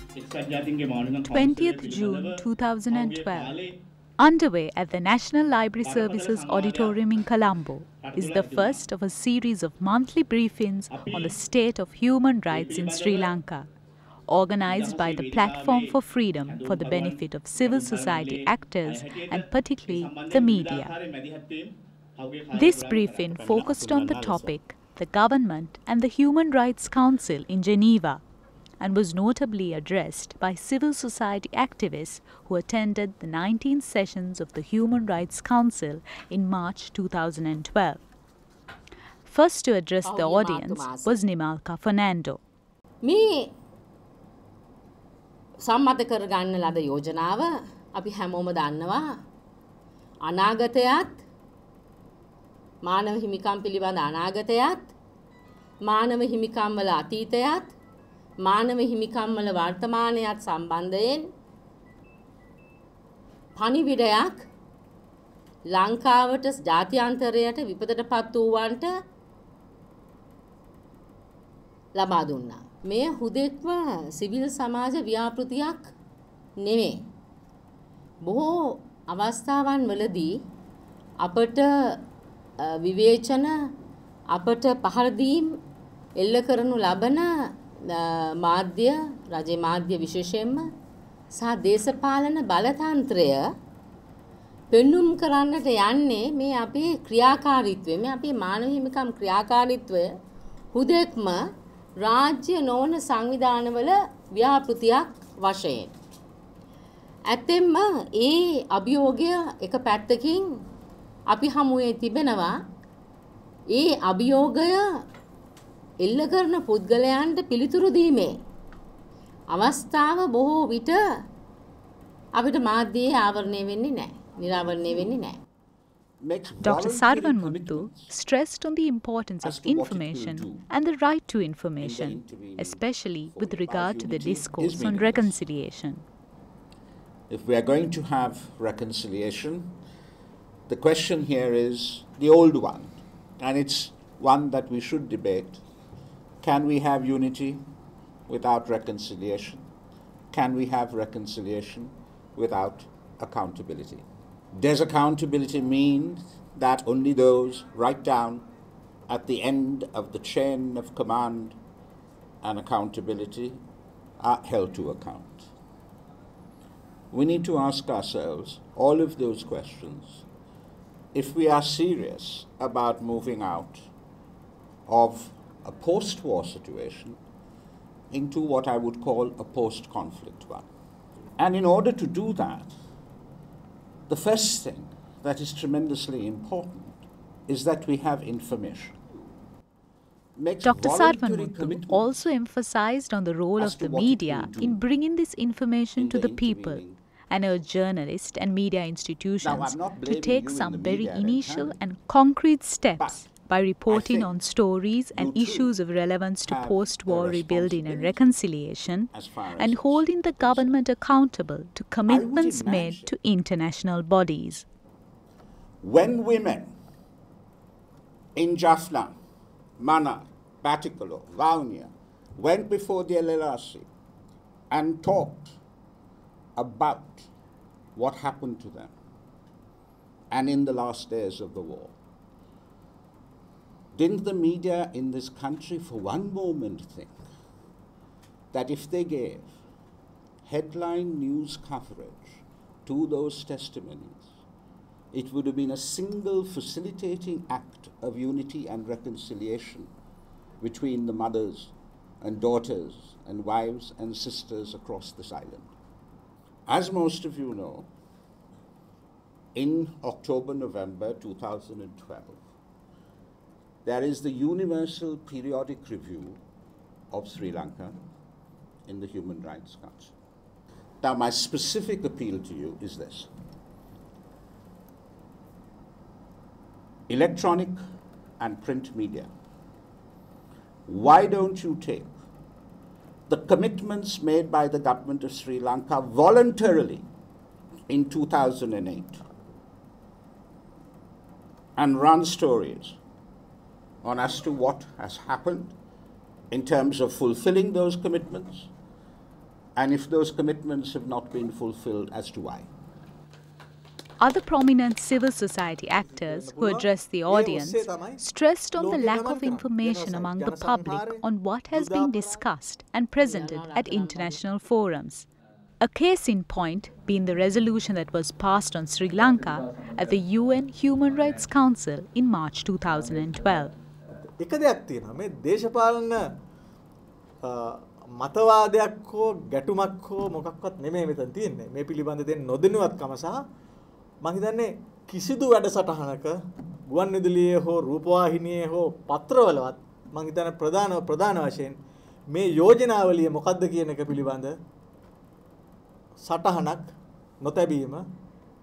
20th June 2012. Underway at the National Library Services Auditorium in Colombo is the first of a series of monthly briefings on the state of human rights in Sri Lanka, organized by the Platform for Freedom for the benefit of civil society actors and particularly the media. This briefing focused on the topic, the government and the Human Rights Council in Geneva, and was notably addressed by civil society activists who attended the 19th sessions of the Human Rights Council in March 2012. First to address the audience was Nimalka Fernando. මේ සම්මත කරගන්න ලද යෝජනාව අපි හැමෝම දන්නවා අනාගතයත් මානව හිමිකම් පිළිබඳ අනාගතයත් මානව හිමිකම් වල අතීතයත් මානව හිමිකම් වල වර්තමානයත් සම්බන්ධයෙන් පණිවිඩයක් ලංකාවට ජාත්‍යන්තරයට විපතටපත් වූවන්ට ලබා දුන්නා. මේ හුදෙක්ම සිවිල් සමාජ ව්‍යාපෘතියක් නෙමෙයි. බොහෝ අවස්ථාවන් වලදී අපට විවේචන අපට පහර දීම් එල්ල කරනු ලබන මාධ්‍ය රජයේ මාධ්‍ය විශේෂයෙන්ම සහ දේශපාලන බලතන්ත්‍රය පෙන්눔 කරන්නට යන්නේ මේ අපේ ක්‍රියාකාරීත්වය මේ අපේ මානව හිමිකම් ක්‍රියාකාරීත්වය හුදෙක්ම රාජ්‍ය නොවන සංවිධානවල ව්‍යාපෘතියක් වශයෙන් ඇත්තෙන්ම ඒ අභියෝගය එක පැත්තකින් අපි හමුවේ තිබෙනවා ඒ අභියෝගය එල්ල කරන පුද්ගලයන්ට පිළිතුරු දීමේ අවස්ථාව බොහෝ විට අපිට මාධ්‍යයේ ආවරණය වෙන්නේ නැහැ නිරාවරණය වෙන්නේ නැහැ. Dr. Sarvan Muthu stressed on the importance of information and the right to information, especially with regard to the discourse on reconciliation. If we are going to have reconciliation, the question here is the old one, and it's one that we should debate. Can we have unity without reconciliation? Can we have reconciliation without accountability? Does accountability mean that only those right down at the end of the chain of command and accountability are held to account? We need to ask ourselves all of those questions if we are serious about moving out of a post-war situation into what I would call a post-conflict one. And in order to do that, the first thing that is tremendously important is that we have information. Dr. Sarvan Muthu also emphasized on the role of the media in bringing this information to the people and urged journalists and media institutions to take some very initial and concrete steps by reporting on stories and issues of relevance to post-war rebuilding and reconciliation, and holding the government accountable to commitments made to international bodies. When women in Jaffna, Mannar, Batticaloa, Vavuniya went before the LLRC and talked about what happened to them and in the last days of the war, didn't the media in this country for one moment think that if they gave headline news coverage to those testimonies, it would have been a single facilitating act of unity and reconciliation between the mothers and daughters and wives and sisters across this island? As most of you know, in October, November 2012, there is the Universal Periodic Review of Sri Lanka in the Human Rights Council. Now, my specific appeal to you is this. Electronic and print media, why don't you take the commitments made by the government of Sri Lanka voluntarily in 2008 and run stories on as to what has happened in terms of fulfilling those commitments and if those commitments have not been fulfilled, as to why. Other prominent civil society actors who addressed the audience stressed on the lack of information among the public on what has been discussed and presented at international forums. A case in point being the resolution that was passed on Sri Lanka at the UN Human Rights Council in March 2012. එක දෙයක් තියෙනවා මේ දේශපාලන මතවාදයක් හෝ ගැටුමක් හෝ මොකක්වත් නෙමෙයි මෙතන තියෙන්නේ මේ පිළිබඳ දෙන නොදැනුවත්කම සහ මම හිතන්නේ කිසිදු වැඩසටහනක ගුවන්විදුලියේ හෝ රූපවාහිනියේ හෝ පත්‍රවලවත් මම හිතන්නේ ප්‍රධාන වශයෙන් මේ යෝජනාවලිය මොකක්ද කියන එක පිළිබඳ සටහනක් නොතැබීම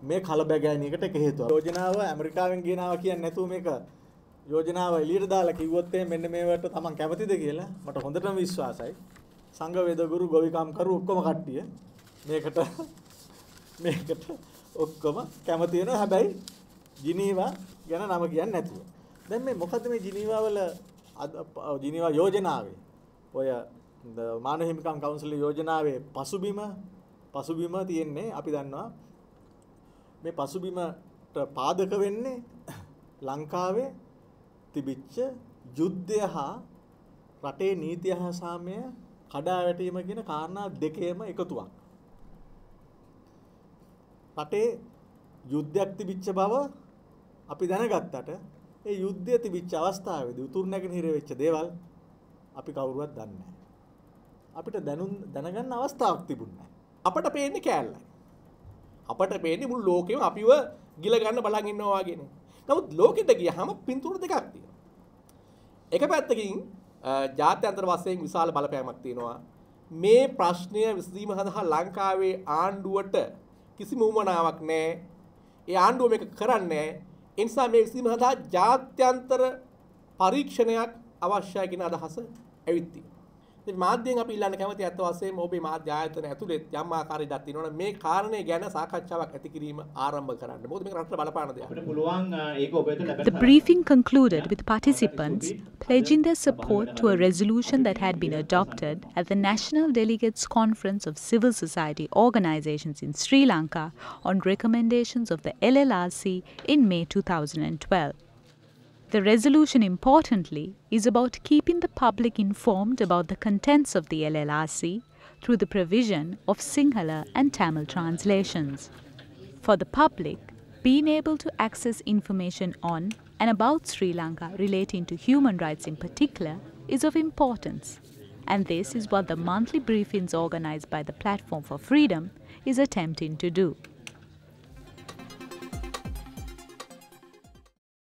මේ කලබගෑනියකට එක හේතුවක්. යෝජනාව ඇමරිකාවෙන් ගෙනාවා කියන්නේ නැතුව මේක යෝජනාව එළියට දාලා කිව්වොත් මෙන්න මේවට තමන් කැමතිද කියලා මට හොඳටම විශ්වාසයි. සංඝ වේදගුරු ගොවිකම් කරු ඔක්කොම කට්ටිය මේකට ඔක්කොම කැමති වෙනවා. හැබැයි ජිනීවා ගැන නම කියන්නේ නැතුව. දැන් මේ මොකද්ද මේ ජිනීවා වල ජිනීවා යෝජනාවේ ඔය මානව හිමිකම් කවුන්සිල් යෝජනාවේ පසුබිම තියෙන්නේ අපි දන්නවා මේ පසුබිමට පාදක වෙන්නේ ලංකාවේ තිබිච්ච යුද්ධය හා රටේ නීතිය හා සාමය කඩා වැටීම කියන කාරණා දෙකේම එකතුවක්. රටේ යුද්ධයක් තිබිච්ච බව අපි දැනගත්තට ඒ යුද්ධය තිබිච්ච අවස්ථාවේදී උතුරු නැගෙනහිර වෙච්ච දේවල් අපි කවුරුවත් දන්නේ නැහැ. අපිට දැනගන්න අවස්ථාවක් තිබුණේ නැහැ. අපට පේන්නේ කෑල්ලයි. අපට පේන්නේ මුළු ලෝකෙම අපිව ගිල ගන්න බලන් ඉන්නවා වගේනේ. නමුත් ලෝකෙට ගියහම පින්තූර දෙකක් තියෙනවා. එක පැත්තකින් ජාත්‍යන්තර වශයෙන් විශාල බලපෑමක් තියෙනවා. මේ ප්‍රශ්නය විසඳීම සඳහා ලංකාවේ ආණ්ඩුවට කිසිම උවමනාවක් නැහැ. ඒ ආණ්ඩුව මේක කරන්නේ නැහැ. ඒ නිසා මේ විසඳීම සඳහා ජාත්‍යන්තර පරීක්ෂණයක් අවශ්‍යයි කියන අදහස ඇවිත් තියෙනවා. ඉතින් මාධ්‍යයෙන් අපි ඉල්ලන්න කැමති අත් වශයෙන් ඔබේ මාධ්‍ය ආයතන ඇතුළේ යම් ආකාරයකට තියෙනවනේ මේ කාරණේ ගැන සාකච්ඡාවක් ඇති කිරීම ආරම්භ කරන්න. මොකද මේක රටට බලපාන දෙයක්. The briefing concluded with participants pledging their support to a resolution that had been adopted at the National Delegates Conference of Civil Society Organizations in Sri Lanka on recommendations of the LLRC in May 2012. The resolution, importantly, is about keeping the public informed about the contents of the LLRC through the provision of Sinhala and Tamil translations. For the public, being able to access information on and about Sri Lanka relating to human rights in particular is of importance, and this is what the monthly briefings organized by the Platform for Freedom is attempting to do.